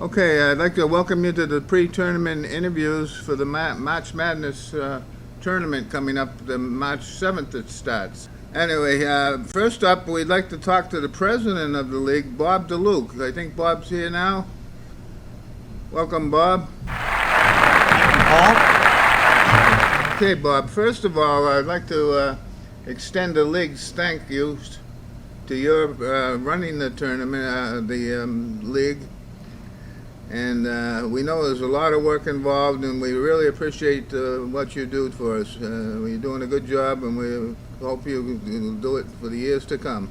Okay, I'd like to welcome you to the pre-tournament interviews for the March Madness tournament coming up the March 7th it starts. Anyway, first up, we'd like to talk to the president of the league, Bob DeLuke. I think Bob's here now. Welcome, Bob. Thank you, Paul. Okay, Bob, first of all, I'd like to extend the league's thank yous to your running the tournament, the league. And we know there's a lot of work involved, and we really appreciate what you do for us. You're doing a good job, and we hope you'll do it for the years to come.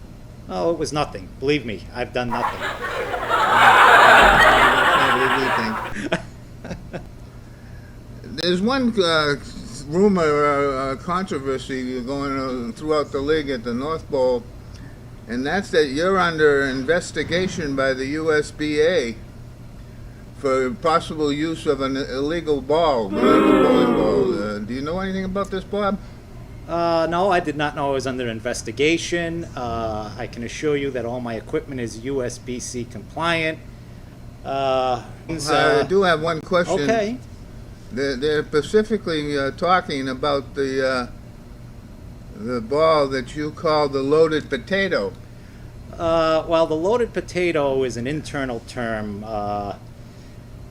Oh, it was nothing. Believe me, I've done nothing. There's one rumor or controversy going throughout the league at the North Bowl, and that's that you're under investigation by the USBA for possible use of an illegal bowling ball. Do you know anything about this, Bob? No, I did not know I was under investigation. I can assure you that all my equipment is USBC compliant. I do have one question. Okay. They're specifically talking about the ball that you call the loaded potato. Well, the loaded potato is an internal term.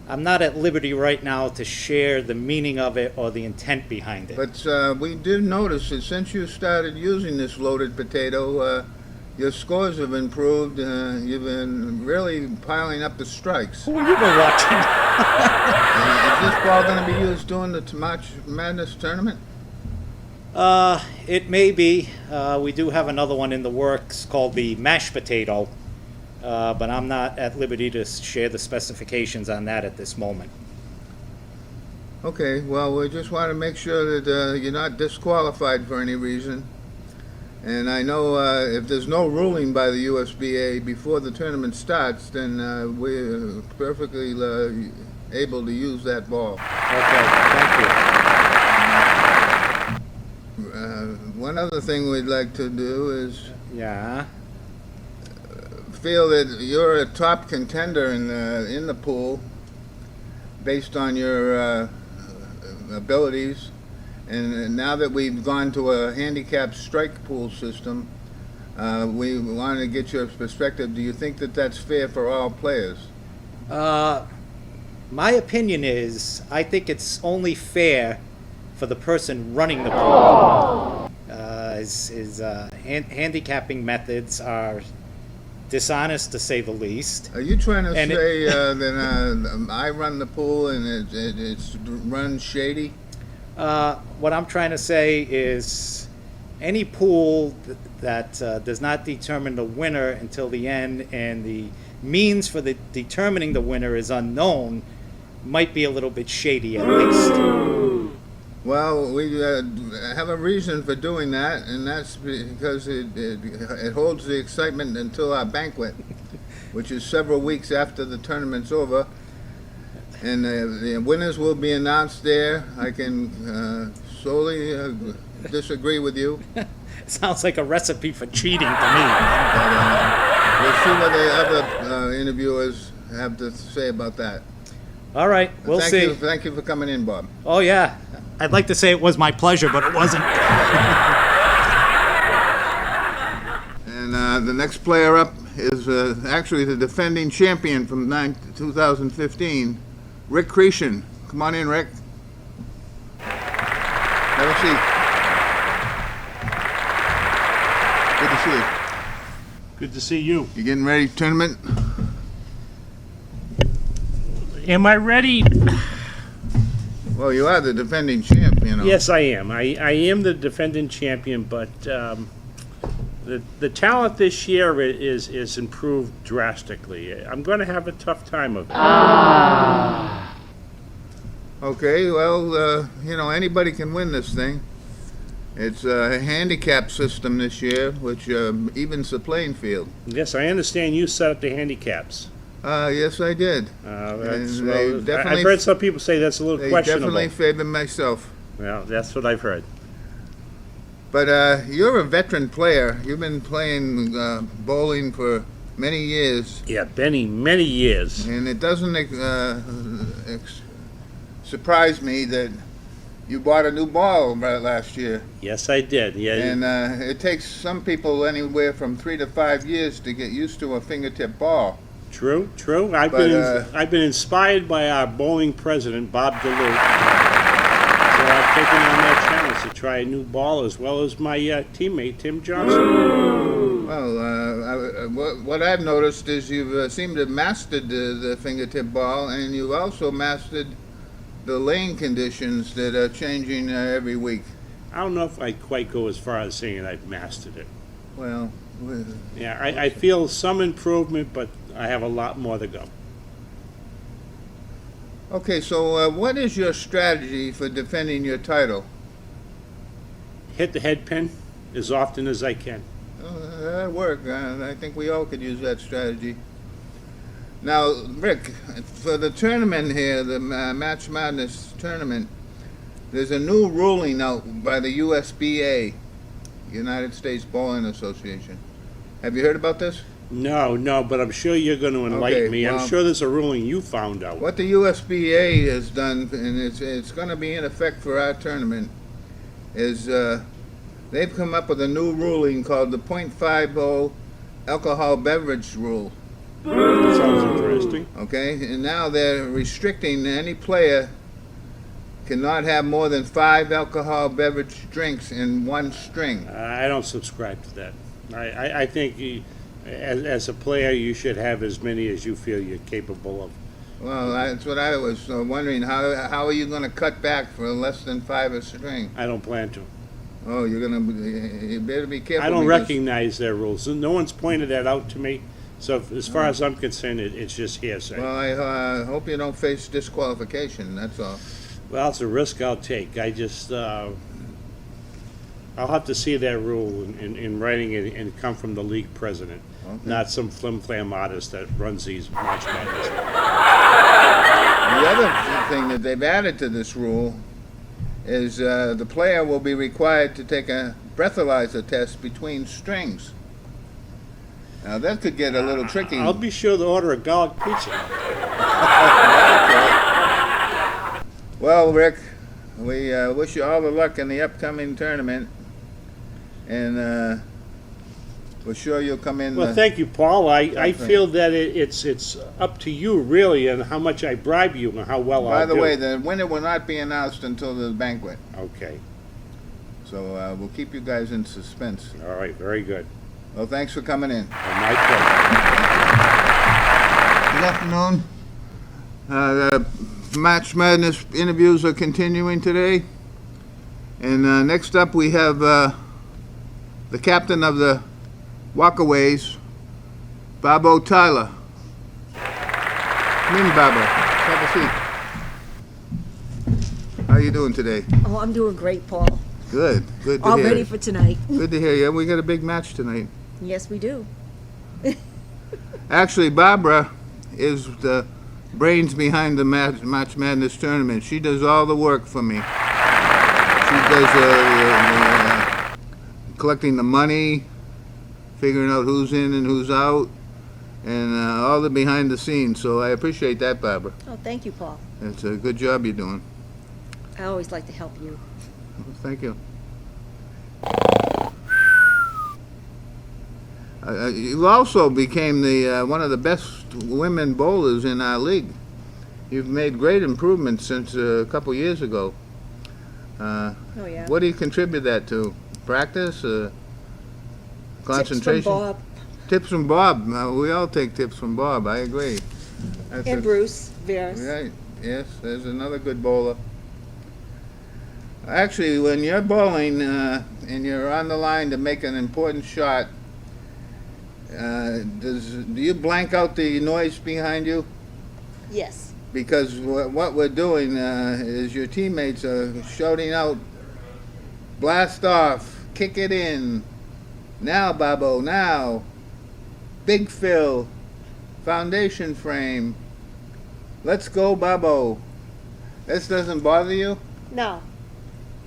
I'm not at liberty right now to share the meaning of it or the intent behind it. But we did notice that since you started using this loaded potato, your scores have improved. You've been really piling up the strikes. Who have you been watching? Is this ball going to be used during the March Madness tournament? It may be. We do have another one in the works called the mashed potato. But I'm not at liberty to share the specifications on that at this moment. Okay, well, we just want to make sure that you're not disqualified for any reason. And I know if there's no ruling by the USBA before the tournament starts, then we're perfectly able to use that ball. Okay, thank you. One other thing we'd like to do is... Yeah? Feel that you're a top contender in the pool based on your abilities, and now that we've gone to a handicap strike pool system, we wanted to get your perspective. Do you think that that's fair for all players? My opinion is I think it's only fair for the person running the pool. Handicapping methods are dishonest, to say the least. Are you trying to say that I run the pool and it's run shady? What I'm trying to say is any pool that does not determine the winner until the end, and the means for determining the winner is unknown, might be a little bit shady at least. Well, we have a reason for doing that, and that's because it holds the excitement until our banquet, which is several weeks after the tournament's over. And the winners will be announced there. I can solely disagree with you. Sounds like a recipe for cheating to me. But, we'll see what the other interviewers have to say about that. All right, we'll see. Thank you for coming in, Bob. Oh, yeah. I'd like to say it was my pleasure, but it wasn't. And the next player up is actually the defending champion from 2015, Rick Cretion. Come on in, Rick. Have a seat. Good to see you. Good to see you. You getting ready for tournament? Am I ready? Well, you are the defending champ, you know. Yes, I am. I am the defending champion, but the talent this year is improved drastically. I'm going to have a tough time of it. Okay, well, you know, anybody can win this thing. It's a handicap system this year, which evens the playing field. Yes, I understand you set up the handicaps. Yes, I did. I've heard some people say that's a little questionable. They definitely favor myself. Well, that's what I've heard. But you're a veteran player. You've been playing bowling for many years, Yeah, Benny, many years. and it doesn't surprise me that you bought a new ball last year. Yes, I did. Yeah, And it takes some people anywhere from 3 to 5 years to get used to a fingertip ball. true, true. I've But, I've been inspired by our bowling president, Bob DeLuke. So I've taken on that challenge to try a new ball as well as my teammate Tim Johnson. Well, what I've noticed is you've seemed to have mastered the fingertip ball, and you've also mastered the lane conditions that are changing every week. I don't know if I quite go as far as saying I've mastered it. Well, Yeah, I feel some improvement, but I have a lot more to go. okay, so what is your strategy for defending your title? Hit the head pin as often as I can. That'll work. I think we all could use that strategy. Now, Rick, for the tournament here, the Match Madness tournament, there's a new ruling out by the USBA, United States Bowling Association. Have you heard about this? No, but I'm sure you're going to enlighten Okay, me. I'm well- sure there's a ruling you found out. What the USBA has done, and it's going to be in effect for our tournament, is they've come up with a new ruling called the .50 alcohol beverage rule. Sounds interesting. Okay, and now they're restricting any player cannot have more than 5 alcohol beverage drinks in one string. I don't subscribe to that. I think as a player, you should have as many as you feel you're capable of. Well, that's what I was wondering. How are you going to cut back for less than 5 a string? I don't plan to. Oh, you better be careful. I don't because- recognize their rules. No one's pointed that out to me. So as far as I'm concerned, it's just hearsay. Well, I hope you don't face disqualification. That's all. Well, it's a risk I'll take. I just, I'll have to see that rule in writing and come from the league president, Okay. not some flim-flam artist that runs these March Madness. The other thing that they've added to this rule is the player will be required to take a breathalyzer test between strings. Now that could get a little tricky. I'll be sure to order a garlic pizza. Well, Rick, we wish you all the luck in the upcoming tournament, and we're sure you'll come in. Well, thank you, Paul. I Definitely. feel that it's up to you, really, and how much I bribe you and how well By I'll the do. way, the winner will not be announced until the banquet, Okay. so we'll keep you guys in suspense. All right. Very good. Well, thanks for coming in. My pleasure. Good afternoon. The Match Madness interviews are continuing today. And next up we have the captain of the Walkaways, Bobo Tyler. Come in, Bobo. Have a seat. How you doing today? Oh, I'm doing great, Paul. Good. Good to All hear. ready for tonight. Good to hear you. We got a big match tonight. Yes, we do. Actually, Barbara is the brains behind the Match Madness tournament. She does all the work for me. She does collecting the money, figuring out who's in and who's out, and all the behind the scenes. So I appreciate that, Barbara. Oh, thank you, Paul. It's a good job you're doing. I always like to help you. Thank you. You also became the one of the best women bowlers in our league. You've made great improvements since a couple years ago. Oh, yeah. What do you contribute that to? Practice? Concentration? Tips from Bob Tips from Bob. We all take tips from Bob. I agree. That's and Bruce Veras. Right. Yes, there's another good bowler. Actually, when you're bowling and you're on the line to make an important shot, do you blank out the noise behind you? Yes. Because what we're doing is your teammates are shouting out, blast off, kick it in, now Babo, now, big fill, foundation frame, let's go Babo. This doesn't bother you? No.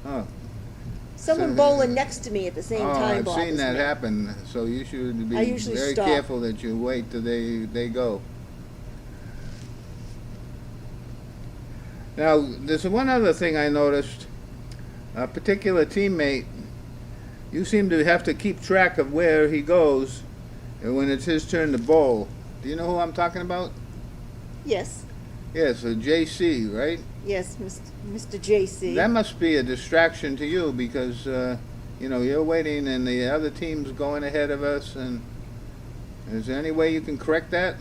Oh. someone bowling next to me at the same time I've bothers seen that me. happen, so you should be I usually very stop. careful that you wait till they go. Now, there's one other thing I noticed. A particular teammate, you seem to have to keep track of where he goes when it's his turn to bowl. Do you know who I'm talking about? Yes, Yes, JC, right? yes, Mr. J.C. That must be a distraction to you because, you're waiting and the other team's going ahead of us. And is there any way you can correct that?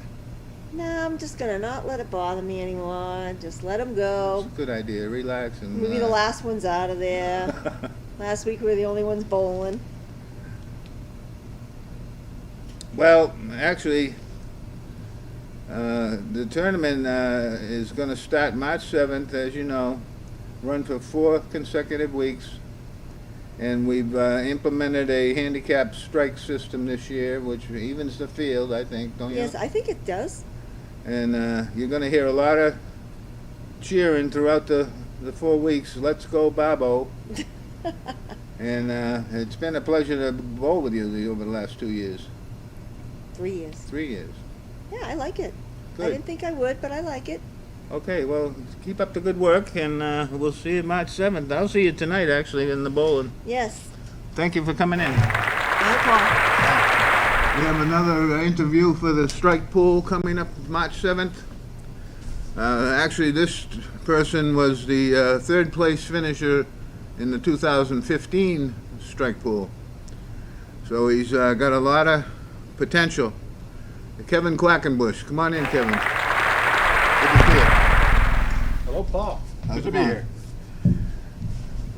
No, I'm just gonna not let it bother me anymore. Just let them go. It's a good idea. Relax and. We'll be the last ones out of there. Last week we were the only ones bowling. Well, actually, the tournament is going to start March 7th, as you know, run for 4 consecutive weeks. And we've implemented a handicap strike system this year, which evens the field, I think, don't you? Yes, I think it does. And you're going to hear a lot of cheering throughout the 4 weeks. Let's go, Bobo. And it's been a pleasure to bowl with you over the last 2 years. 3 years. 3 years. Yeah, I like it. I Good. didn't think I would, but I like it. Okay, well, keep up the good work, and we'll see you March 7th. I'll see you tonight, actually, in the bowling. Yes. Thank you for coming in. Bye, Paul. We have another interview for the strike pool coming up March 7th. Actually, this person was the third place finisher in the 2015 strike pool. So he's got a lot of potential. Kevin Quackenbush. Come on in, Kevin. Good to see you. Hello, Paul. How's Good to it be going? here.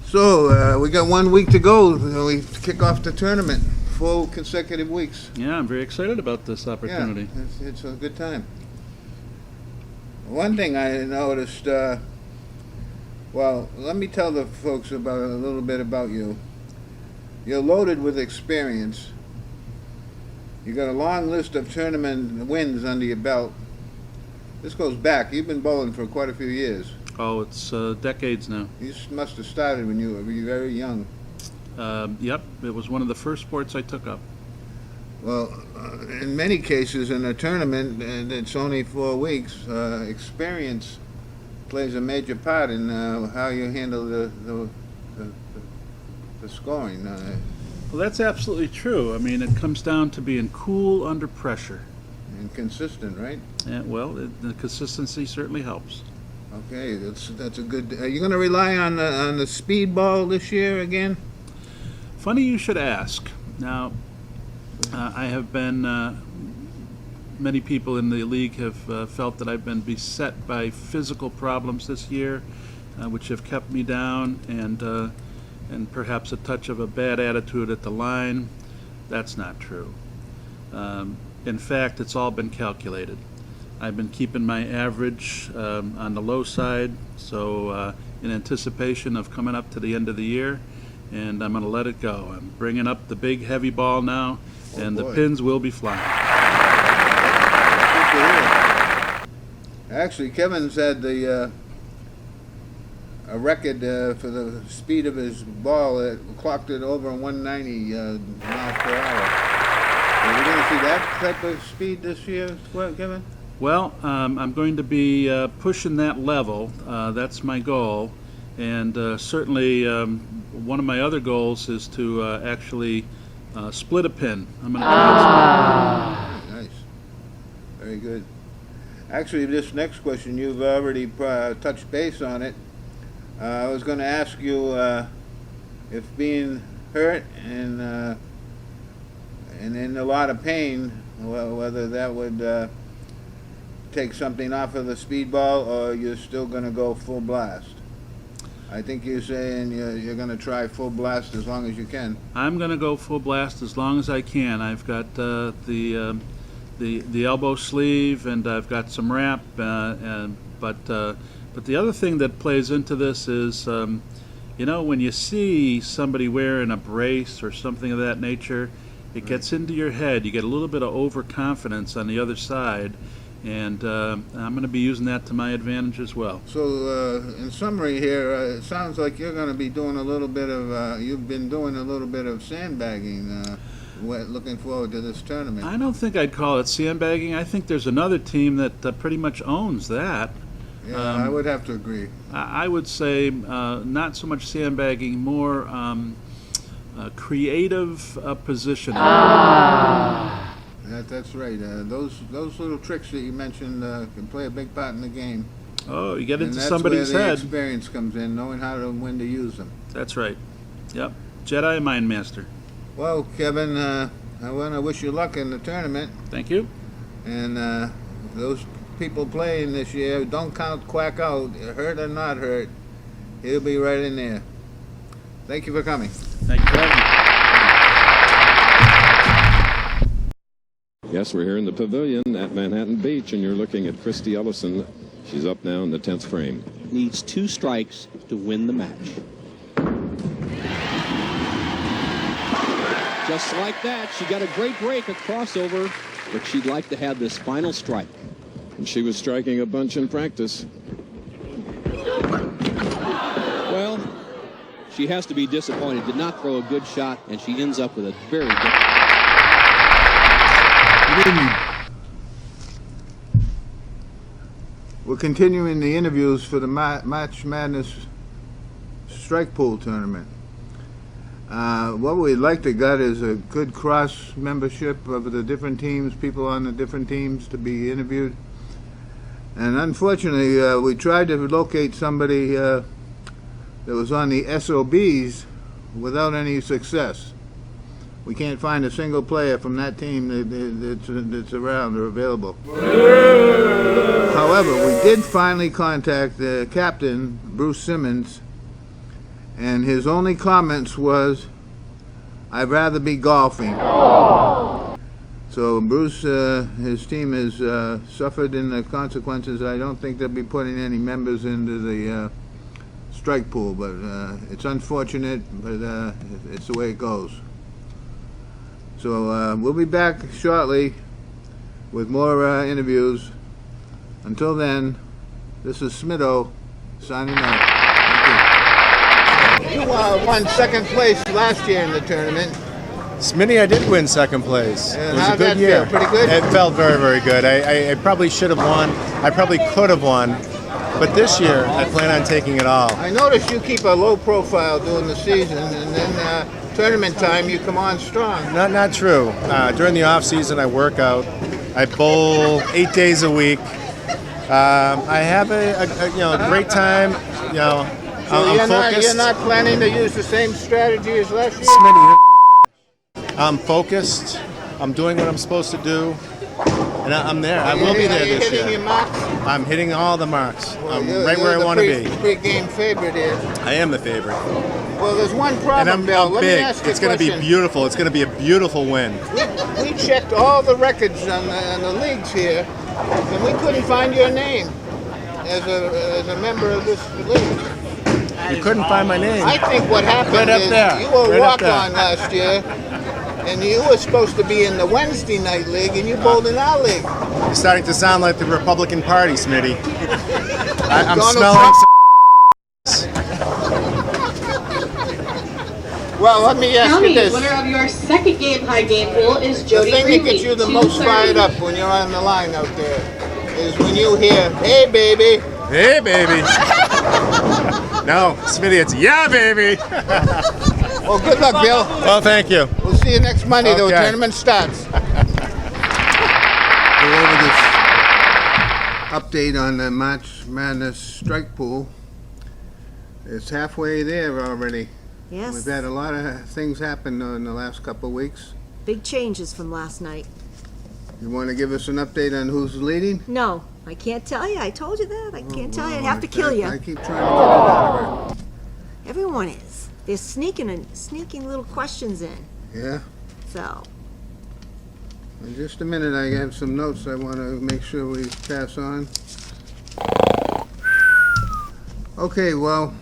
So we got 1 week to go. We kick off the tournament. 4 consecutive weeks. Yeah, I'm very excited about this opportunity. Yeah, it's a good time. One thing I noticed, well, let me tell the folks about a little bit about you. You're loaded with experience. You got a long list of tournament wins under your belt. This goes back. You've been bowling for quite a few years. Oh, it's decades now. You must have started when you were very young. Yep, it was one of the first sports I took up. Well, in many cases in a tournament, and it's only 4 weeks, experience plays a major part in how you handle the scoring. Well, that's absolutely true. I mean, it comes down to being cool under pressure. And consistent, right? And, well, the consistency certainly helps. Okay, that's a good. Are you going to rely on the speed ball this year again? Funny you should ask. Now, I have been, many people in the league have felt that I've been beset by physical problems this year, which have kept me down, and perhaps a touch of a bad attitude at the line. That's not true. In fact, it's all been calculated. I've been keeping my average on the low side, so in anticipation of coming up to the end of the year, and I'm going to let it go. I'm bringing up the big heavy ball now, and boy. the pins will be flying. Good to hear. Actually, Kevin's had a record for the speed of his ball. It clocked it over 190 miles per hour. Are we going to see that type of speed this year, Kevin? Well, I'm going to be pushing that level. That's my goal. And certainly one of my other goals is to actually split a pin. I'm going to Nice. Very good. Actually, this next question, you've already touched base on it. I was going to ask you if being hurt and in a lot of pain, whether that would take something off of the speedball, or you're still going to go full blast. I think you're saying you're going to try full blast as long as you can. I'm going to go full blast as long as I can. I've got the elbow sleeve, and I've got some wrap. But the other thing that plays into this is, when you see somebody wearing a brace or something of that nature, it gets into your head. You get a little bit of overconfidence on the other side, And I'm going to be using that to my advantage as well. So, in summary here, it sounds like you're going to be doing a little bit of, you've been doing a little bit of sandbagging, looking forward to this tournament. I don't think I'd call it sandbagging. I think there's another team that pretty much owns that. Yeah, I would have to agree. I would say not so much sandbagging, more creative positioning. That's right. Those little tricks that you mentioned can play a big part in the game. Oh, you get And into that's somebody's where the head. experience comes in, knowing how to when to use them. That's right. Yep. Jedi Mind Master. Well, Kevin, I want to wish you luck in the tournament. Thank you. And those people playing this year, don't count Quack out. Hurt or not hurt, he'll be right in there. Thank you for coming. Thank you for having me. Yes, we're here in the pavilion at Manhattan Beach, and you're looking at Christy Ellison. She's up now in the 10th frame. Needs 2 strikes to win the match. Just like that, she got a great break, a crossover, but she'd like to have this final strike. And she was striking a bunch in practice. Well, she has to be disappointed. Did not throw a good shot, and she ends up with a very good... Good evening. We're continuing the interviews for the March Madness Strike Pool Tournament. What we'd like to get is a good cross membership of the different teams, people on the different teams to be interviewed. And unfortunately, we tried to locate somebody that was on the SOBs without any success. We can't find a single player from that team that's around or available. However, we did finally contact the captain, Bruce Simmons, and his only comments was, "I'd rather be golfing." So Bruce, his team has suffered in the consequences. I don't think they'll be putting any members into the strike pool, but it's unfortunate, but it's the way it goes. So we'll be back shortly with more interviews. Until then, this is Smitto signing out. Thank you. You won second place last year in the tournament. Smitty, I did win second place. And it was how'd a good that year. feel? Pretty good? It felt very, very good. I probably should have won. I probably could have won. But this year, I plan on taking it all. I notice you keep a low profile during the season, and then tournament time you come on strong. Not true. During the off season, I work out. I bowl 8 days a week. I have a great time. I'm focused. You're not planning to use the same strategy as last year? Smitty, I'm focused. I'm doing what I'm supposed to do. And I'm there. I will be there this Are you hitting year. your marks? I'm hitting all the marks. Well, I'm you're right where I want to be. Pre-game favorite here. I am the favorite. Well, there's one And problem, Bill. I'm Let me big. ask you It's a going to be question. beautiful. It's going to be a beautiful win. We checked all the records on the leagues here, and we couldn't find your name as a member of this league. You couldn't find my name. I think what happened Right up is there. you were Right up walk-on there. last year, and you were supposed to be in the Wednesday night league, and you bowled in our league. You're starting to sound like the Republican Party, Smitty. I'm Donald smelling Trump. some. Well, let me ask Tell you me, this. winner of your second game high game pool is The Jody thing that Greenlee. gets you the 230. most fired up when you're on the line out there is when you hear, "Hey, baby." Hey, baby. No, Smitty, it's yeah, baby. Well, good luck, Bill. Well, thank you. We'll see you next Monday. The Okay. tournament starts. Go over this update on the March Madness strike pool. It's halfway there already. Yes, We've had a lot of things happen in the last couple of weeks. big changes from last night. You want to give us an update on who's leading? No, I can't tell you. I told you that. I can't tell you. I'd have to kill I you. keep trying to get it out of her. Everyone is. They're sneaking little questions in. Yeah? So, In just a minute, I have some notes I want to make sure we pass on. Okay, well,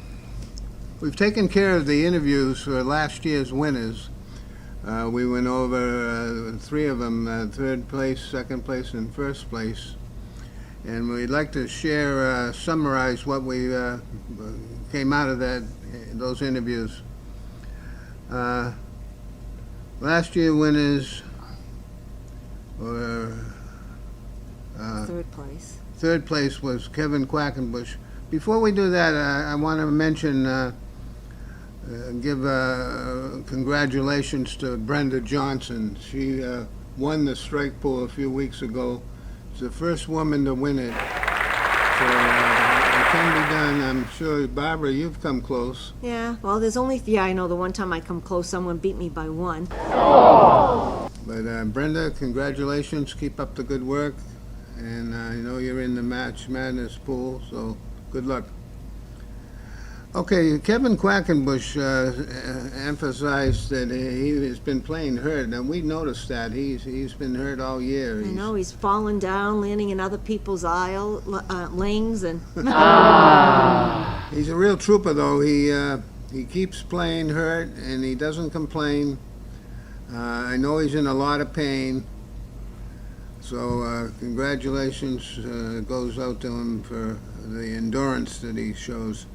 we've taken care of the interviews for last year's winners. We went over 3 of them, third place, second place, and first place. and we'd like to share, summarize what we came out of those interviews. Last year winners were Third place. third place was Kevin Quackenbush. Before we do that, I want to mention, give congratulations to Brenda Johnson. She won the strike pool a few weeks ago. She's the first woman to win it. So it can be done. I'm sure, Barbara, you've come close. Yeah, well, I know the one time I come close, someone beat me by 1. But Brenda, congratulations. Keep up the good work. And I know you're in the Match Madness pool, so good luck. Okay, Kevin Quackenbush emphasized that he has been playing hurt, and we noticed that. He's been hurt all year. I know, he's falling down, landing in other people's lanes, and... He's a real trooper, though. He keeps playing hurt, and he doesn't complain. I know he's in a lot of pain. So congratulations goes out to him for the endurance that he shows.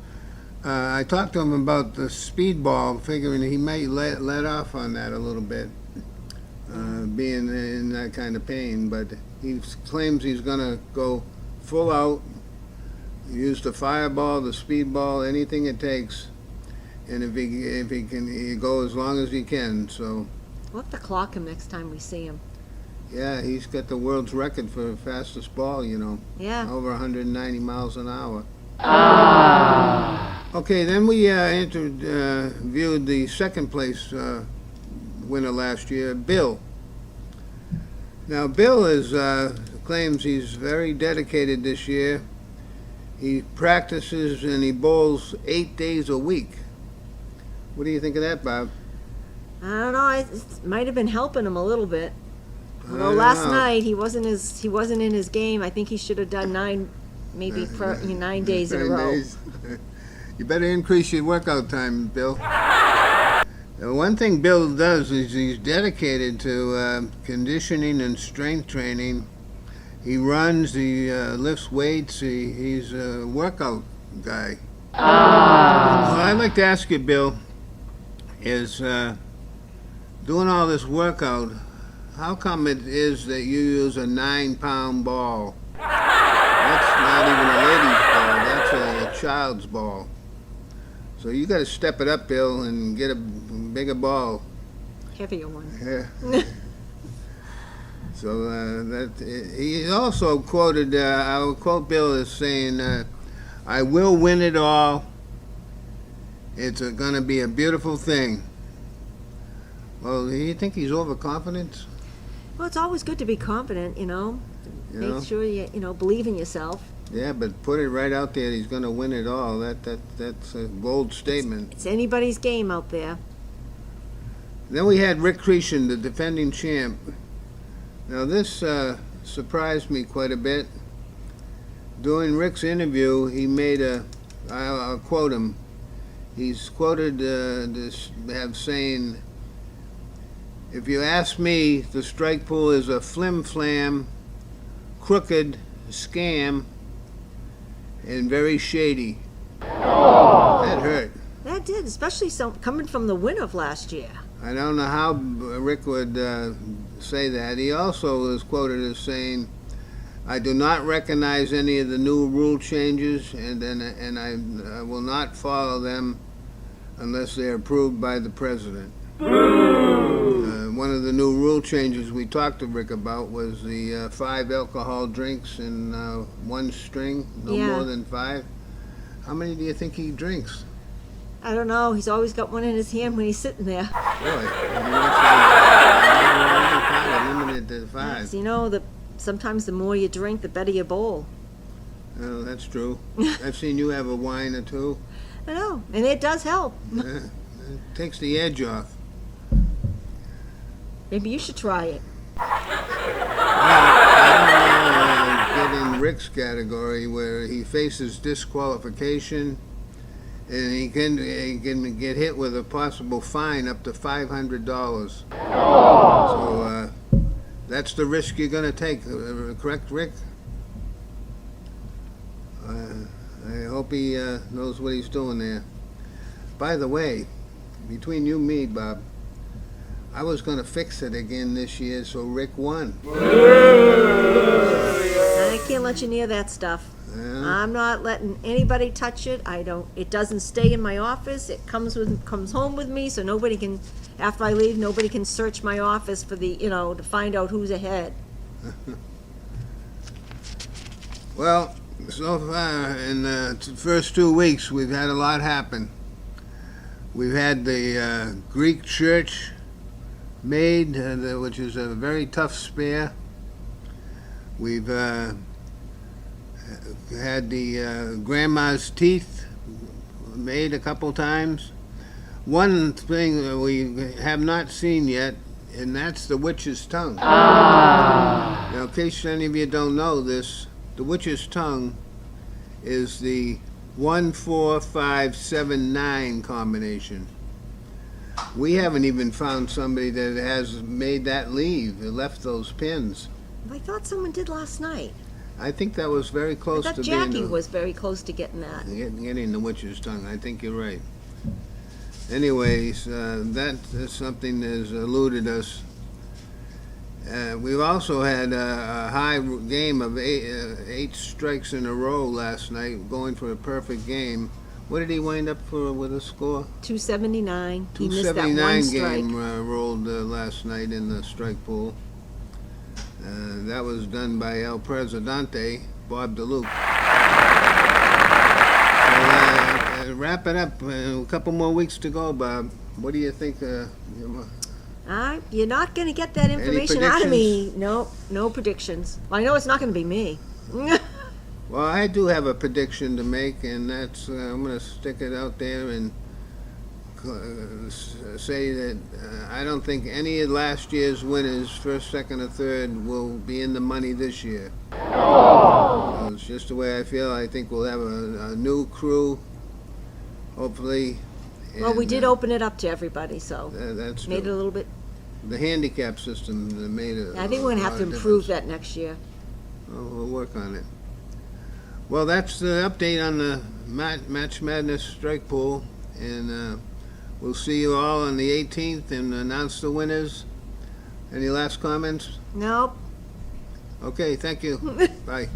I talked to him about the speedball, figuring he may let off on that a little bit, being in that kind of pain, but he claims he's going to go full out, use the fireball, the speedball, anything it takes, and if he can, he go as long as he can. So We'll have to clock him next time we see him. yeah, he's got the world's record for fastest ball, Yeah. over 190 miles an hour. Okay, then we interviewed the second place winner last year, Bill. Now, Bill claims he's very dedicated this year. He practices and he bowls 8 days a week. What do you think of that, Bob? I don't know, it might have been helping him a little bit. I Although don't last know. night he wasn't in his game. I think he should have done 9 days in a 9 row. days. You better increase your workout time, Bill. One thing Bill does is he's dedicated to conditioning and strength training. He runs, he lifts weights, he's a workout guy. What I'd like to ask you, Bill, is doing all this workout, how come it is that you use a 9-pound ball? That's not even a lady's ball, that's a child's ball. So you got to step it up, Bill, and get a bigger ball. Heavier one. Yeah. So he also quoted, I will quote Bill as saying, I will win it all. It's going to be a beautiful thing. Well, do you think he's overconfident? Well, it's always good to be confident, You know? Make sure you believe in yourself. Yeah, but put it right out there, he's going to win it all. That's a bold statement. It's anybody's game out there. Then we had Rick Cretion, the defending champ. Now this surprised me quite a bit. During Rick's interview, he made I'll quote him. He's quoted as saying, if you ask me, the strike pool is a flim-flam, crooked scam, and very shady. That hurt. That did, especially coming from the winner of last year. I don't know how Rick would say that. He also is quoted as saying, I do not recognize any of the new rule changes, and I will not follow them unless they're approved by the president. One of the new rule changes we talked to Rick about was the 5 alcohol drinks in one string, no more than 5. How many do you think he drinks? I don't know. He's always got one in his hand when he's sitting there. Really? He wants to limit it to 5. So sometimes the more you drink, the better you bowl. Oh, that's true. I've seen you have a wine or two. I know, and it does help. It takes the edge off. Maybe you should try it. I don't get in Rick's category where he faces disqualification and he can get hit with a possible fine up to $500. So that's the risk you're going to take, correct, Rick? hope he knows what he's doing there. By the way, between you and me, Bob, I was going to fix it again this year, so Rick won. I can't let you near that stuff. Yeah. I'm not letting anybody touch it. It doesn't stay in my office. It comes home with me, so nobody can, after I leave, nobody can search my office for to find out who's ahead. Well, so far in the first 2 weeks, we've had a lot happen. We've had the Greek church made, which is a very tough spare. We've had the grandma's teeth made a couple times. One thing that we have not seen yet, and that's the witch's tongue. Now, in case any of you don't know this, the witch's tongue is the 1-4-5-7-9 combination. We haven't even found somebody that has made that leave, left those pins. I thought someone did last night. I think that was very I close thought to Jackie being was very close to getting that. getting the witch's tongue. I think you're right. Anyways, that is something that has eluded us. We've also had a high game of 8 strikes in a row last night, going for a perfect game. What did he wind up for with a score? 279. He missed that one 279 strike. game rolled last night in the strike pool. That was done by El Presidente, Bob DeLuke. So, wrap it up. A couple more weeks to go, Bob. What do you think? You're not going to get that information out of me. No predictions. Well, I know it's not going to be me. Well, I do have a prediction to make, and that's I'm going to stick it out there and say that I don't think any of last year's winners, first, second, or third, will be in the money this year. It's just the way I feel. I think we'll have a new crew, hopefully. Well, we and, did open it up to everybody, so that's made it a true. little bit. The handicap system made it. I think we're going to have to improve that next year. We'll work on it. Well, that's the update on the Match Madness strike pool, and we'll see you all on the 18th and announce the winners. Any last comments? Nope. Okay, thank you. Bye.